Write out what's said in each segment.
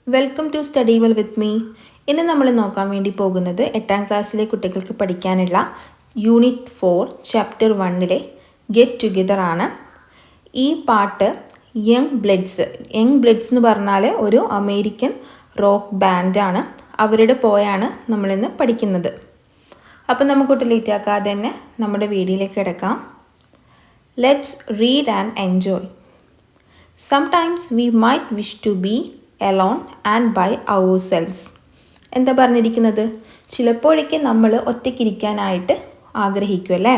Welcome to study well with me. ഇന്ന് നമ്മൾ നോക്കാൻ വേണ്ടി പോകുന്നത് 8ാം ക്ലാസ്സിലെ കുട്ടികൾക്ക് പഠിക്കാനുള്ള യൂണിറ്റ് 4 ചാപ്റ്റർ 1 ഗെറ്റ് ടുഗെദർ ആണ്. ഈ പാട്ട് യങ് ബ്ലഡ്സ് എന്ന് പറഞ്ഞാൽ ഒരു അമേരിക്കൻ റോക്ക് ബാൻഡാണ്. അവരുടെ പോയാണ് നമ്മളിന്ന് പഠിക്കുന്നത്. അപ്പം നമുക്ക് ലേറ്റാക്കാതെ തന്നെ നമ്മുടെ വീഡിയോയിലേക്ക് കിടക്കാം. Let's read and enjoy. Sometimes we might wish to B alone and by ourselves. എന്താ പറഞ്ഞിരിക്കുന്നത്? ചിലപ്പോഴേക്ക് നമ്മൾ ഒറ്റയ്ക്കിരിക്കാനായിട്ട് ആഗ്രഹിക്കുമല്ലേ.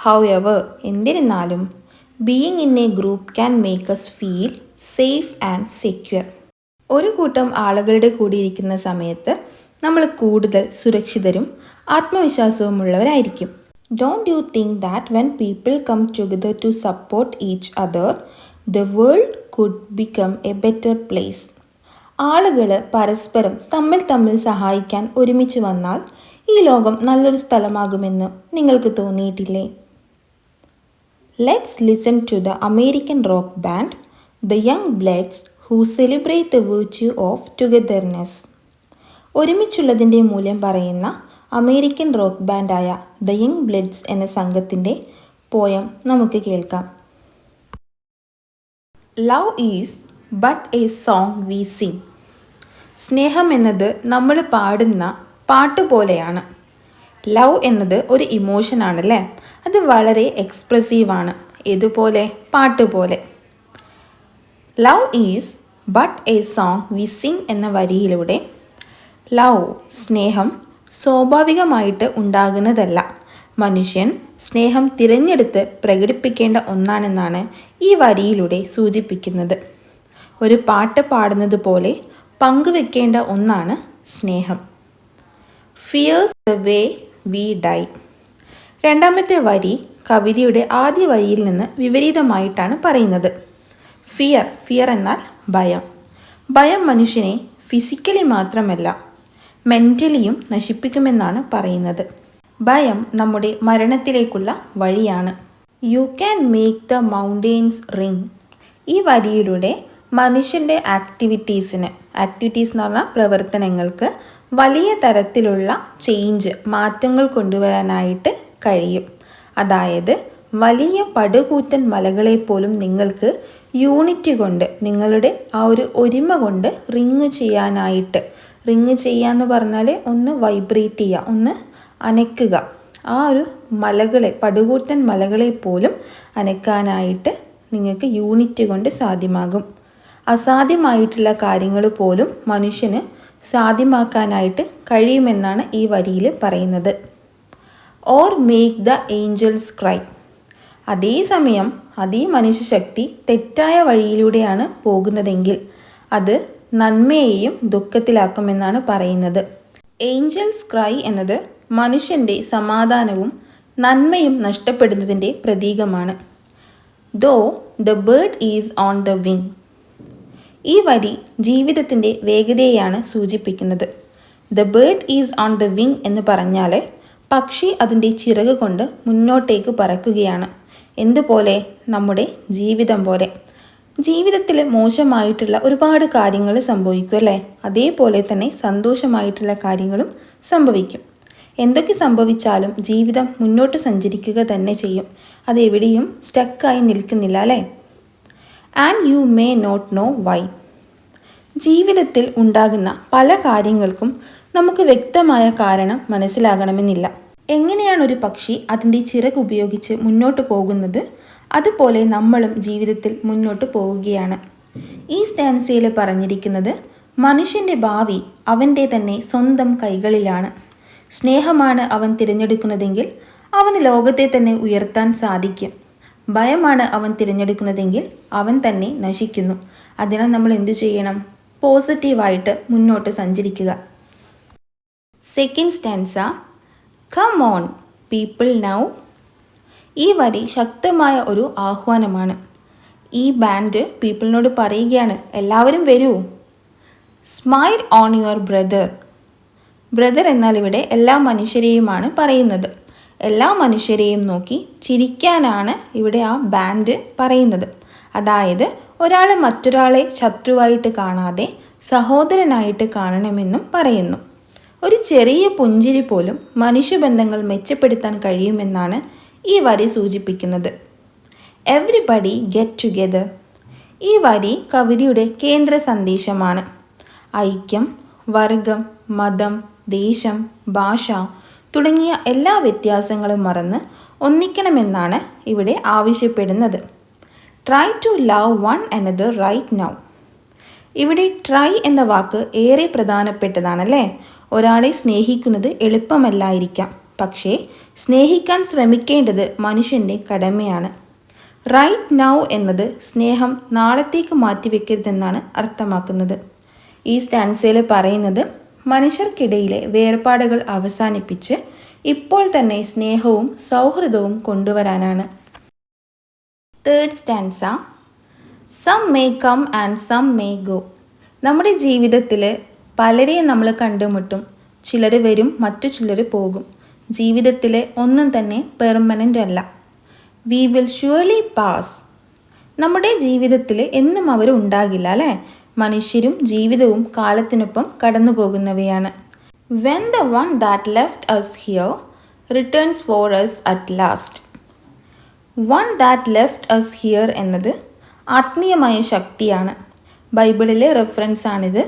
However, എന്നിരുന്നാലും being in A group can make us feel safe and secure. ഒരു കൂട്ടം ആളുകളുടെ കൂടി ഇരിക്കുന്ന സമയത്ത് നമ്മൾ കൂടുതൽ സുരക്ഷിതരും ആത്മവിശ്വാസവുമുള്ളവരായിരിക്കും. Don't you think that when people come together to support each other, the world could become a better place? ആളുകൾ പരസ്പരം തമ്മിൽ സഹായിക്കാൻ ഒരുമിച്ച് വന്നാൽ ഈ ലോകം നല്ലൊരു സ്ഥലമാകുമെന്ന് നിങ്ങൾക്ക് തോന്നിയിട്ടില്ലേ? Let's listen to the American rock band the young bloods who celebrate the virtue of togetherness. ഒരുമിച്ചുള്ളതിൻ്റെ മൂല്യം പറയുന്ന അമേരിക്കൻ റോക്ക് ബാൻഡായ ദ യങ് ബ്ലഡ്സ് എന്ന സംഘത്തിൻ്റെ പോയം നമുക്ക് കേൾക്കാം. Love is but a song we sing. സ്നേഹം എന്നത് നമ്മൾ പാടുന്ന പാട്ട് പോലെയാണ്. ലവ് എന്നത് ഒരു ഇമോഷനാണല്ലേ. അത് വളരെ എക്സ്പ്രസീവാണ്. ഇതുപോലെ പാട്ട് പോലെ. Love is but a song we Singh എന്ന വരിയിലൂടെ ലവ് സ്നേഹം സ്വാഭാവികമായിട്ട് ഉണ്ടാകുന്നതല്ല. മനുഷ്യൻ സ്നേഹം തിരഞ്ഞെടുത്ത് പ്രകടിപ്പിക്കേണ്ട ഒന്നാണെന്നാണ് ഈ വരിയിലൂടെ സൂചിപ്പിക്കുന്നത്. ഒരു പാട്ട് പാടുന്നത് പോലെ പങ്കുവെക്കേണ്ട ഒന്നാണ് സ്നേഹം. Fears the way we dye. രണ്ടാമത്തെ വരി കവിതയുടെ ആദ്യ വരിയിൽ നിന്ന് വിപരീതമായിട്ടാണ് പറയുന്നത്. ഫിയർ എന്നാൽ ഭയം. ഭയം മനുഷ്യനെ ഫിസിക്കലി മാത്രമല്ല മെൻ്റലിയും നശിപ്പിക്കുമെന്നാണ് പറയുന്നത്. ഭയം നമ്മുടെ മരണത്തിലേക്കുള്ള വഴിയാണ്. You can make the mountains ring. ഈ വരിയിലൂടെ മനുഷ്യൻ്റെ ആക്ടിവിറ്റീസ് എന്ന് പറഞ്ഞാൽ പ്രവർത്തനങ്ങൾക്ക് വലിയ തരത്തിലുള്ള മാറ്റങ്ങൾ കൊണ്ടുവരാനായിട്ട് കഴിയും. അതായത് വലിയ പടുകൂറ്റൻ മലകളെപ്പോലും നിങ്ങൾക്ക് യൂണിറ്റ് കൊണ്ട്, നിങ്ങളുടെ ആ ഒരു ഒരുമ കൊണ്ട് റിങ് ചെയ്യാന്ന് പറഞ്ഞാൽ ഒന്ന് വൈബ്രേറ്റ് ചെയ്യുക, ഒന്ന് അനക്കുക. ആ ഒരു പടുകൂറ്റൻ മലകളെ പോലും അനക്കാനായിട്ട് നിങ്ങൾക്ക് യൂണിറ്റ് കൊണ്ട് സാധ്യമാകും. അസാധ്യമായിട്ടുള്ള കാര്യങ്ങൾ പോലും മനുഷ്യന് സാധ്യമാക്കാനായിട്ട് കഴിയുമെന്നാണ് ഈ വരിയിൽ പറയുന്നത്. Or make the Angeles cry. അതേസമയം അതേ മനുഷ്യശക്തി തെറ്റായ വഴിയിലൂടെയാണ് പോകുന്നതെങ്കിൽ അത് നന്മയെയും ദുഃഖത്തിലാക്കുമെന്നാണ് പറയുന്നത്. ഏഞ്ചൽസ് ക്രൈ എന്നത് മനുഷ്യൻ്റെ സമാധാനവും നന്മയും നഷ്ടപ്പെടുന്നതിൻ്റെ പ്രതീകമാണ്. Though the bird is on the wing. ഈ വരി ജീവിതത്തിൻ്റെ വേഗതയെയാണ് സൂചിപ്പിക്കുന്നത്. The bird is on the wing എന്ന് പറഞ്ഞാൽ പക്ഷി അതിൻ്റെ ചിറക് കൊണ്ട് മുന്നോട്ടേക്ക് പറക്കുകയാണ്. എന്തുപോലെ? നമ്മുടെ ജീവിതം പോലെ. ജീവിതത്തിൽ മോശമായിട്ടുള്ള ഒരുപാട് കാര്യങ്ങൾ സംഭവിക്കും അല്ലേ? അതേപോലെ തന്നെ സന്തോഷമായിട്ടുള്ള കാര്യങ്ങളും സംഭവിക്കും. എന്തൊക്കെ സംഭവിച്ചാലും ജീവിതം മുന്നോട്ട് സഞ്ചരിക്കുക തന്നെ ചെയ്യും. അതെവിടെയും സ്റ്റക്കായി നിൽക്കുന്നില്ല അല്ലേ? And you may not no Y. ജീവിതത്തിൽ ഉണ്ടാകുന്ന പല കാര്യങ്ങൾക്കും നമുക്ക് വ്യക്തമായ കാരണം മനസ്സിലാകണമെന്നില്ല. എങ്ങനെയാണ് ഒരു പക്ഷി അതിൻ്റെ ചിറക് ഉപയോഗിച്ച് മുന്നോട്ട് പോകുന്നത്, അതുപോലെ നമ്മളും ജീവിതത്തിൽ മുന്നോട്ട് പോവുകയാണ്. ഈ സ്റ്റാൻസയിൽ പറഞ്ഞിരിക്കുന്നത് മനുഷ്യൻ്റെ ഭാവി അവൻ്റെ തന്നെ സ്വന്തം കൈകളിലാണ്. സ്നേഹമാണ് അവൻ തിരഞ്ഞെടുക്കുന്നതെങ്കിൽ അവന് ലോകത്തെ തന്നെ ഉയർത്താൻ സാധിക്കും. ഭയമാണ് അവൻ തിരഞ്ഞെടുക്കുന്നതെങ്കിൽ അവൻ തന്നെ നശിക്കുന്നു. അതിനാൽ നമ്മൾ എന്തു ചെയ്യണം? പോസിറ്റീവായിട്ട് മുന്നോട്ട് സഞ്ചരിക്കുക. Second stanza, come on people now. ഈ വരി ശക്തമായ ഒരു ആഹ്വാനമാണ്. ഈ ബാൻഡ് പീപ്പിളിനോട് പറയുകയാണ്, എല്ലാവരും വരൂ. Smile on your brother. Brother എന്നാൽ ഇവിടെ എല്ലാ മനുഷ്യരെയുമാണ് പറയുന്നത്. എല്ലാ മനുഷ്യരെയും നോക്കി ചിരിക്കാനാണ് ഇവിടെ ആ ബാൻഡ് പറയുന്നത്. അതായത് ഒരാൾ മറ്റൊരാളെ ശത്രുവായിട്ട് കാണാതെ സഹോദരനായിട്ട് കാണണമെന്നും പറയുന്നു. ഒരു ചെറിയ പുഞ്ചിരി പോലും മനുഷ്യബന്ധങ്ങൾ മെച്ചപ്പെടുത്താൻ കഴിയുമെന്നാണ് ഈ വരി സൂചിപ്പിക്കുന്നത്. Everybody get together. ഈ വരി കവിതയുടെ കേന്ദ്ര സന്ദേശമാണ്. ഐക്യം, വർഗം, മതം, ദേശം, ഭാഷ തുടങ്ങിയ എല്ലാ വ്യത്യാസങ്ങളും മറന്ന് ഒന്നിക്കണമെന്നാണ് ഇവിടെ ആവശ്യപ്പെടുന്നത്. Try to love one another right now. ഇവിടെ ട്രൈ എന്ന വാക്ക് ഏറെ പ്രധാനപ്പെട്ടതാണല്ലേ. ഒരാളെ സ്നേഹിക്കുന്നത് എളുപ്പമല്ലായിരിക്കാം, പക്ഷേ സ്നേഹിക്കാൻ ശ്രമിക്കേണ്ടത് മനുഷ്യൻ്റെ കടമയാണ്. റൈറ്റ് നൗ എന്നത് സ്നേഹം നാളത്തേക്ക് മാറ്റിവെക്കരുതെന്നാണ് അർത്ഥമാക്കുന്നത്. ഈ സ്റ്റാൻസയിൽ പറയുന്നത് മനുഷ്യർക്കിടയിലെ വേർപാടുകൾ അവസാനിപ്പിച്ച് ഇപ്പോൾ തന്നെ സ്നേഹവും സൗഹൃദവും കൊണ്ടുവരാനാണ്. Third stanza. Some may come and some may go. നമ്മുടെ ജീവിതത്തിൽ പലരെയും നമ്മൾ കണ്ടുമുട്ടും. ചിലർ വരും, മറ്റു ചിലർ പോകും. ജീവിതത്തിൽ ഒന്നും തന്നെ പെർമനൻ്റ് അല്ല. We will surely pass. നമ്മുടെ ജീവിതത്തിൽ എന്നും അവർ ഉണ്ടാകില്ല അല്ലേ. മനുഷ്യരും ജീവിതവും കാലത്തിനൊപ്പം കടന്നു പോകുന്നവയാണ്. When the one that left us here returns for us at last. One that left us here എന്നത് ആത്മീയമായ ശക്തിയാണ്. ബൈബിളിലെ റെഫറൻസ് ആണിത്.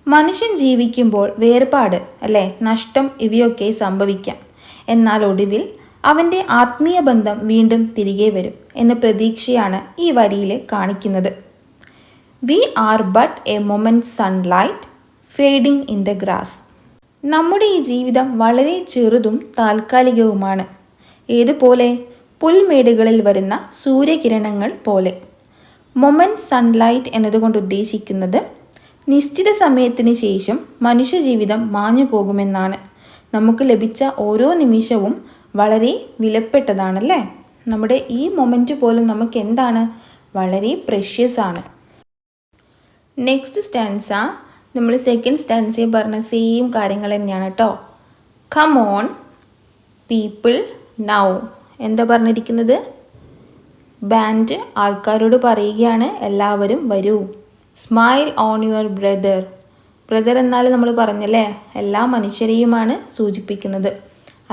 മനുഷ്യൻ ജീവിക്കുമ്പോൾ വേർപാട് അല്ലേ, നഷ്ടം ഇവയൊക്കെ സംഭവിക്കാം. എന്നാൽ ഒടുവിൽ അവൻ്റെ ആത്മീയ ബന്ധം വീണ്ടും തിരികെ വരും എന്ന പ്രതീക്ഷയാണ് ഈ വരിയിൽ കാണിക്കുന്നത്. V R but A moment sunlight fading in the grass. നമ്മുടെ ഈ ജീവിതം വളരെ ചെറുതും താൽക്കാലികവുമാണ്. ഏതുപോലെ? പുൽമേടുകളിൽ വരുന്ന സൂര്യകിരണങ്ങൾ പോലെ. മൊമെന്റ് സൺലൈറ്റ് എന്നതുകൊണ്ട് ഉദ്ദേശിക്കുന്നത് നിശ്ചിത സമയത്തിന് ശേഷം മനുഷ്യജീവിതം മാഞ്ഞു പോകുമെന്നാണ്. നമുക്ക് ലഭിച്ച ഓരോ നിമിഷവും വളരെ വിലപ്പെട്ടതാണല്ലേ. നമ്മുടെ ഈ മൊമെൻറ്റ് പോലും നമുക്ക് എന്താണ്? വളരെ പ്രഷ്യസ് ആണ്. നെക്സ്റ്റ് സ്റ്റാൻസ നമ്മൾ സെക്കൻഡ് സ്റ്റാൻസയിൽ പറഞ്ഞ സെയിം കാര്യങ്ങൾ തന്നെയാണ് കേട്ടോ. Come on people now. എന്താ പറഞ്ഞിരിക്കുന്നത്? ബാൻഡ് ആൾക്കാരോട് പറയുകയാണ്, എല്ലാവരും വരൂ. Smile on your brother. Brother എന്നാൽ നമ്മൾ പറഞ്ഞല്ലേ, എല്ലാ മനുഷ്യരെയുമാണ് സൂചിപ്പിക്കുന്നത്.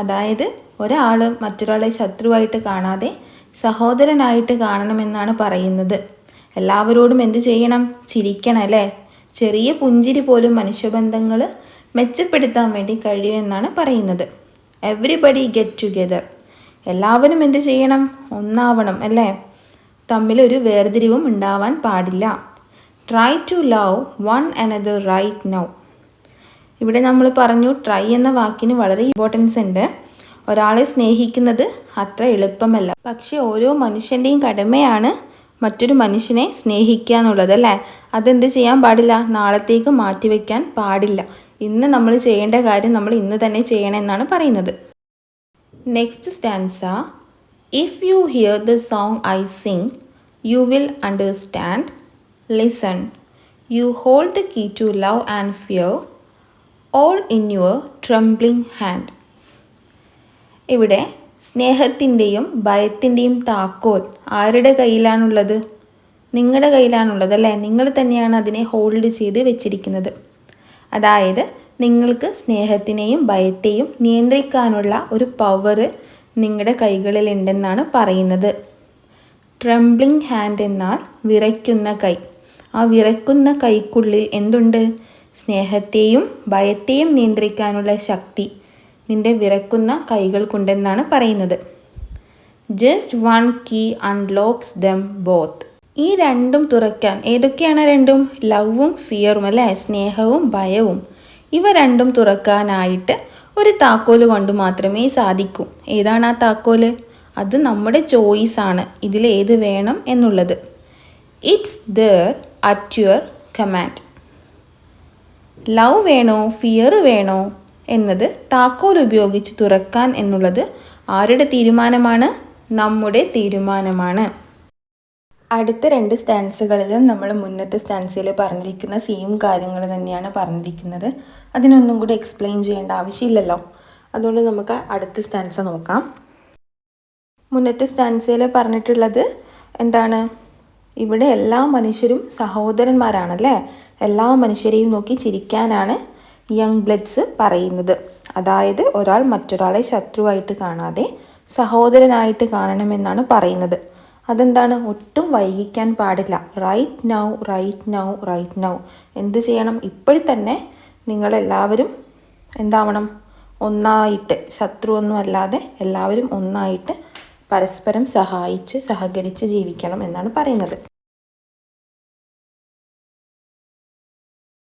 അതായത് ഒരാൾ മറ്റൊരാളെ ശത്രുവായിട്ട് കാണാതെ സഹോദരനായിട്ട് കാണണമെന്നാണ് പറയുന്നത്. എല്ലാവരോടും എന്ത് ചെയ്യണം? ചിരിക്കണം അല്ലേ. ചെറിയ പുഞ്ചിരി പോലും മനുഷ്യബന്ധങ്ങൾ മെച്ചപ്പെടുത്താൻ വേണ്ടി കഴിയുമെന്നാണ് പറയുന്നത്. Everybody get together. എല്ലാവരും എന്ത് ചെയ്യണം? ഒന്നാവണം അല്ലേ. തമ്മിലൊരു വേർതിരിവും ഉണ്ടാവാൻ പാടില്ല. Try to love one another right now. ഇവിടെ നമ്മൾ പറഞ്ഞു ട്രൈ എന്ന വാക്കിന് വളരെ ഇമ്പോർട്ടൻസ് ഉണ്ട്. ഒരാളെ സ്നേഹിക്കുന്നത് അത്ര എളുപ്പമല്ല, പക്ഷെ ഓരോ മനുഷ്യൻ്റെയും കടമയാണ് മറ്റൊരു മനുഷ്യനെ സ്നേഹിക്കുക എന്നുള്ളത് അല്ലേ. അതെന്ത് ചെയ്യാൻ പാടില്ല? നാളത്തേക്ക് മാറ്റിവെക്കാൻ പാടില്ല. ഇന്ന് നമ്മൾ ചെയ്യേണ്ട കാര്യം നമ്മൾ ഇന്ന് തന്നെ ചെയ്യണമെന്നാണ് പറയുന്നത്. Next stanza. If you here the song I Singh you will understand. Listen. You hold the key to love and fear all in your trembling hand. ഇവിടെ സ്നേഹത്തിൻ്റെയും ഭയത്തിൻ്റെയും താക്കോൽ ആരുടെ കയ്യിലാണുള്ളത്? നിങ്ങളുടെ കയ്യിലാണുള്ളത് അല്ലേ. നിങ്ങൾ തന്നെയാണ് അതിനെ ഹോൾഡ് ചെയ്ത് വെച്ചിരിക്കുന്നത്. അതായത് നിങ്ങൾക്ക് സ്നേഹത്തിനെയും ഭയത്തെയും നിയന്ത്രിക്കാനുള്ള ഒരു പവർ നിങ്ങളുടെ കൈകളിലുണ്ടെന്നാണ് പറയുന്നത്. ട്രംബ്ലിംഗ് ഹാൻഡ് എന്നാൽ വിറയ്ക്കുന്ന കൈ. ആ വിറയ്ക്കുന്ന കൈക്കുള്ളിൽ എന്തുണ്ട്? സ്നേഹത്തെയും ഭയത്തെയും നിയന്ത്രിക്കാനുള്ള ശക്തി നിന്റെ വിറക്കുന്ന കൈകൾക്കുണ്ടെന്നാണ് പറയുന്നത്. Just one key unlocks dum both. ഈ രണ്ടും തുറക്കാൻ ഏതൊക്കെയാണ്? രണ്ടും ലവും ഫിയറും അല്ലേ, സ്നേഹവും ഭയവും. ഇവ രണ്ടും തുറക്കാനായിട്ട് ഒരു താക്കോല് കൊണ്ട് മാത്രമേ സാധിക്കൂ. ഏതാണ് ആ താക്കോല്? അത് നമ്മുടെ ചോയ്സാണ്, ഇതിലേത് വേണം എന്നുള്ളത്. It's there at your command. Love വേണോ ഫിയർ വേണോ എന്നത് താക്കോൽ ഉപയോഗിച്ച് തുറക്കാൻ എന്നുള്ളത് ആരുടെ തീരുമാനമാണ്? നമ്മുടെ തീരുമാനമാണ്. അടുത്ത രണ്ട് സ്റ്റാൻസുകളിലും നമ്മൾ മുന്നത്തെ സ്റ്റാൻസിൽ പറഞ്ഞിരിക്കുന്ന സെയിം കാര്യങ്ങൾ തന്നെയാണ് പറഞ്ഞിരിക്കുന്നത്. അതിനൊന്നും കൂടി എക്സ്പ്ലെയിൻ ചെയ്യേണ്ട ആവശ്യമില്ലല്ലോ. അതുകൊണ്ട് നമുക്ക് അടുത്ത സ്റ്റാൻസ നോക്കാം. മുന്നത്തെ സ്റ്റാൻസിൽ പറഞ്ഞിട്ടുള്ളത് എന്താണ്? ഇവിടെ എല്ലാ മനുഷ്യരും സഹോദരന്മാരാണല്ലേ. എല്ലാ മനുഷ്യരെയും നോക്കി ചിരിക്കാനാണ് യങ് ബ്ലഡ്സ് പറയുന്നത്. അതായത് ഒരാൾ മറ്റൊരാളെ ശത്രുവായിട്ട് കാണാതെ സഹോദരനായിട്ട് കാണണമെന്നാണ് പറയുന്നത്. അതെന്താണ്? ഒട്ടും വൈകിക്കാൻ പാടില്ല. Right now, right now, right now. എന്ത് ചെയ്യണം? ഇപ്പോഴത്തന്നെ നിങ്ങളെല്ലാവരും എന്താവണം? ഒന്നായിട്ട്, ശത്രുവൊന്നും അല്ലാതെ എല്ലാവരും ഒന്നായിട്ട് പരസ്പരം സഹായിച്ച് സഹകരിച്ച് ജീവിക്കണം എന്നാണ് പറയുന്നത്.